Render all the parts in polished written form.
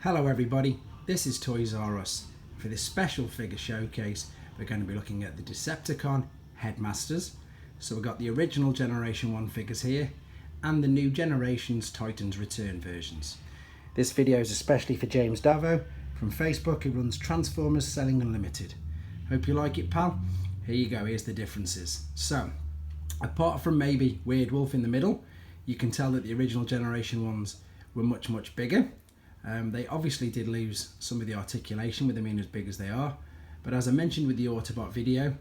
Hello everybody, this is Toys R Us. For this special figure showcase, we're going to be looking at the Decepticon headmasters. So we've got the original Generation 1 figures here and the new Generations Titans Return versions. This video is especially for James Davo from Facebook, who runs Transformers Selling Unlimited. Hope you like it, pal. Here you go, here's the differences. So, apart from maybe Weird Wolf in the middle, you can tell that the original Generation 1s were much bigger. They obviously did lose some of the articulation with them being as big as they are, but as I mentioned with the Autobot video,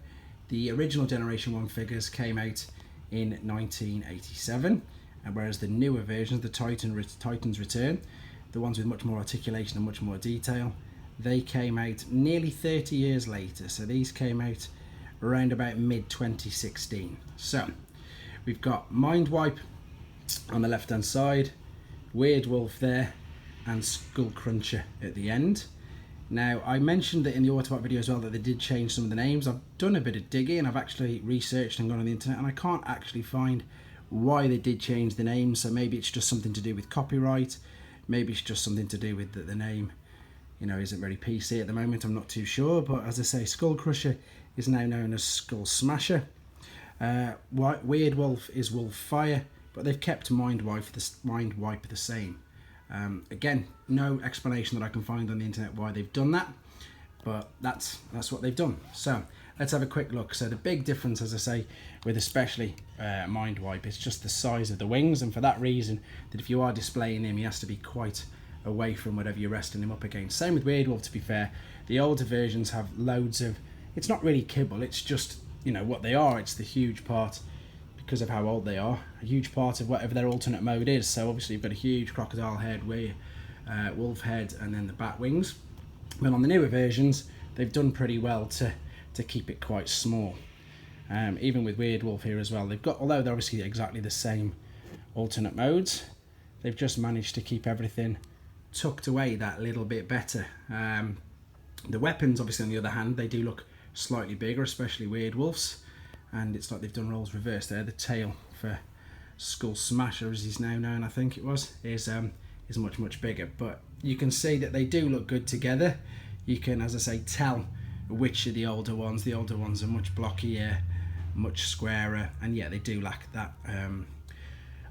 the original Generation 1 figures came out in 1987, and whereas the newer versions, the Titans Return, the ones with much more articulation and much more detail, they came out nearly 30 years later. So these came out around about mid-2016. So we've got Mindwipe on the left hand side, Weird Wolf there, and Skull Cruncher at the end. Now, I mentioned that in the Autobot video as well that they did change some of the names. I've done a bit of digging and I've actually researched and gone on the internet, and I can't actually find why they did change the names. So maybe it's just something to do with copyright, maybe it's just something to do with that the name, you know, isn't very PC at the moment. I'm not too sure, but as I say, Skull Crusher is now known as Skull Smasher. Weird Wolf is Wolf Fire, but they've kept Mindwipe the same. Again, no explanation that I can find on the internet why they've done that, but that's what they've done. So let's have a quick look. So the big difference, as I say, with especially Mindwipe, is just the size of the wings, and for that reason, that if you are displaying him, he has to be quite away from whatever you're resting him up against. Same with Weird Wolf, to be fair. The older versions have loads of, it's not really kibble, it's just, you know, what they are. It's the huge part, because of how old they are, a huge part of whatever their alternate mode is. So obviously you've got a huge crocodile head, wolf head, and then the bat wings. But on the newer versions, they've done pretty well to keep it quite small. Even with Weird Wolf here as well, they've got, although they're obviously exactly the same alternate modes, they've just managed to keep everything tucked away that little bit better. The weapons, obviously, on the other hand, they do look slightly bigger, especially Weird Wolf's. And it's like they've done roles reversed there. The tail for Skull Smasher, as he's now known, I think it was, is much bigger. But you can see that they do look good together. You can, as I say, tell which are the older ones. The older ones are much blockier, much squarer, and yeah, they do lack that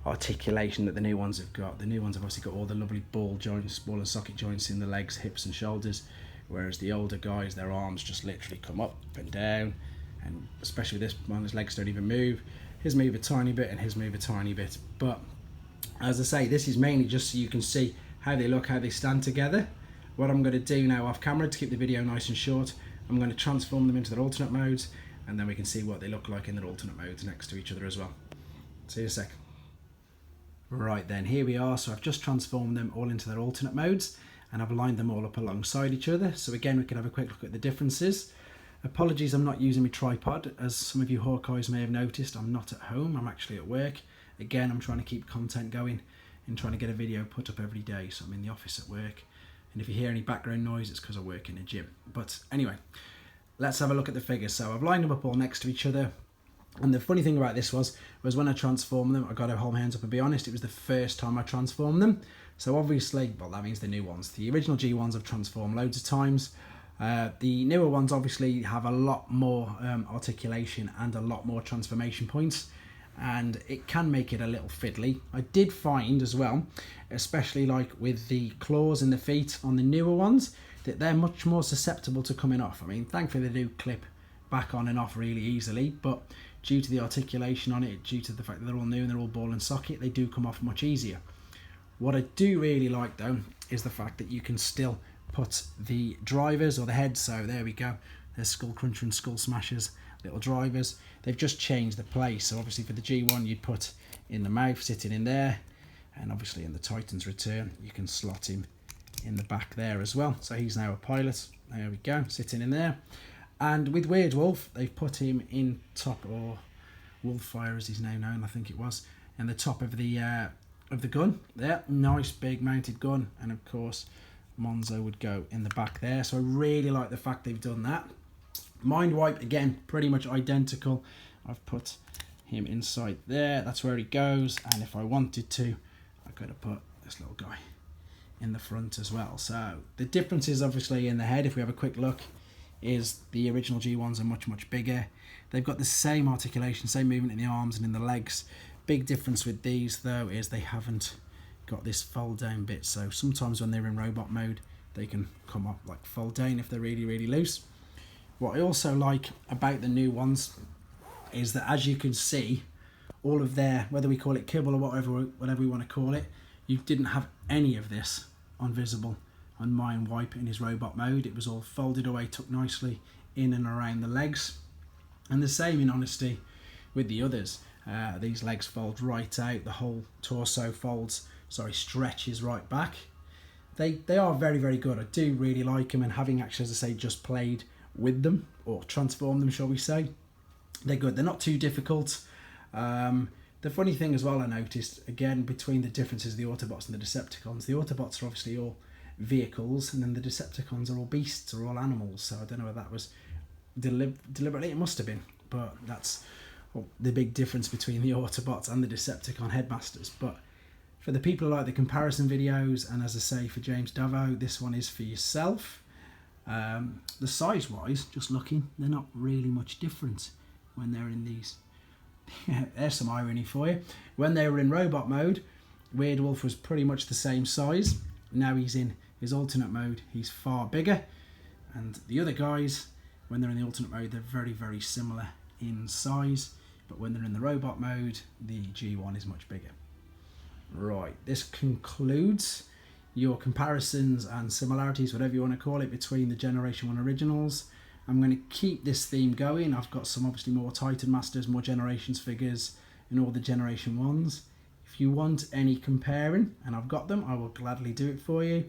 articulation that the new ones have got. The new ones have obviously got all the lovely ball joints, ball and socket joints in the legs, hips and shoulders, whereas the older guys, their arms just literally come up and down. And especially this one, his legs don't even move. His move a tiny bit and his move a tiny bit. But as I say, this is mainly just so you can see how they look, how they stand together. What I'm going to do now off camera to keep the video nice and short, I'm going to transform them into their alternate modes, and then we can see what they look like in their alternate modes next to each other as well. See you in a sec. Right then, here we are. So I've just transformed them all into their alternate modes, and I've lined them all up alongside each other. So again, we can have a quick look at the differences. Apologies, I'm not using my tripod. As some of you Hawkeyes may have noticed, I'm not at home, I'm actually at work. Again, I'm trying to keep content going and trying to get a video put up every day, so I'm in the office at work. And if you hear any background noise, it's because I work in a gym. But anyway, let's have a look at the figures. So I've lined them up all next to each other. And the funny thing about this was when I transformed them, I got to hold my hands up and be honest, it was the first time I transformed them. So obviously, well, that means the new ones. The original G1s I've transformed loads of times. The newer ones obviously have a lot more articulation and a lot more transformation points, and it can make it a little fiddly. I did find as well, especially like with the claws and the feet on the newer ones, that they're much more susceptible to coming off. I mean, thankfully they do clip back on and off really easily, but due to the articulation on it, due to the fact that they're all new and they're all ball and socket, they do come off much easier. What I do really like though is the fact that you can still put the drivers or the heads, so there we go, there's Skull Cruncher and Skull Smashers, little drivers. They've just changed the place. So obviously for the G1 you'd put in the mouth, sitting in there, and obviously in the Titans Return you can slot him in the back there as well. So he's now a pilot, there we go, sitting in there. And with Weird Wolf, they've put him in top, or Wolffire as he's now known, I think it was, in the top of the gun there. Nice big mounted gun, and of course Monzo would go in the back there. So I really like the fact they've done that. Mindwipe, again, pretty much identical. I've put him inside there, that's where he goes, and if I wanted to, I could have put this little guy in the front as well. So the differences obviously in the head, if we have a quick look, is the original G1s are much bigger. They've got the same articulation, same movement in the arms and in the legs. Big difference with these though is they haven't got this fold down bit, so sometimes when they're in robot mode they can come up like fold down if they're really loose. What I also like about the new ones is that, as you can see, all of their, whether we call it kibble or whatever we want to call it, you didn't have any of this on visible on Mind Wipe in his robot mode. It was all folded away, tucked nicely in and around the legs. And the same, in honesty, with the others. These legs fold right out, the whole torso stretches right back. They are very good. I do really like them, and having actually, as I say, just played with them, or transformed them, shall we say, they're good. They're not too difficult. The funny thing as well I noticed, again, between the differences of the Autobots and the Decepticons, the Autobots are obviously all vehicles, and then the Decepticons are all beasts, or all animals. So I don't know whether that was deliberately, it must have been, but that's the big difference between the Autobots and the Decepticon headmasters. But for the people who like the comparison videos, and as I say, for James Davo, this one is for yourself. The size wise, just looking, they're not really much different when they're in these. There's some irony for you. When they were in robot mode, Weird Wolf was pretty much the same size. Now he's in his alternate mode, he's far bigger. And the other guys, when they're in the alternate mode, they're very similar in size. But when they're in the robot mode, the G1 is much bigger. Right, this concludes your comparisons and similarities, whatever you want to call it, between the Generation 1 originals. I'm going to keep this theme going. I've got some obviously more Titan Masters, more Generations figures, and all the Generation 1s. If you want any comparing, and I've got them, I will gladly do it for you.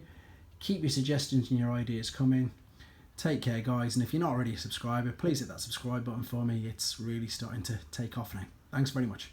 Keep your suggestions and your ideas coming. Take care, guys, and if you're not already a subscriber, please hit that subscribe button for me. It's really starting to take off now. Thanks very much.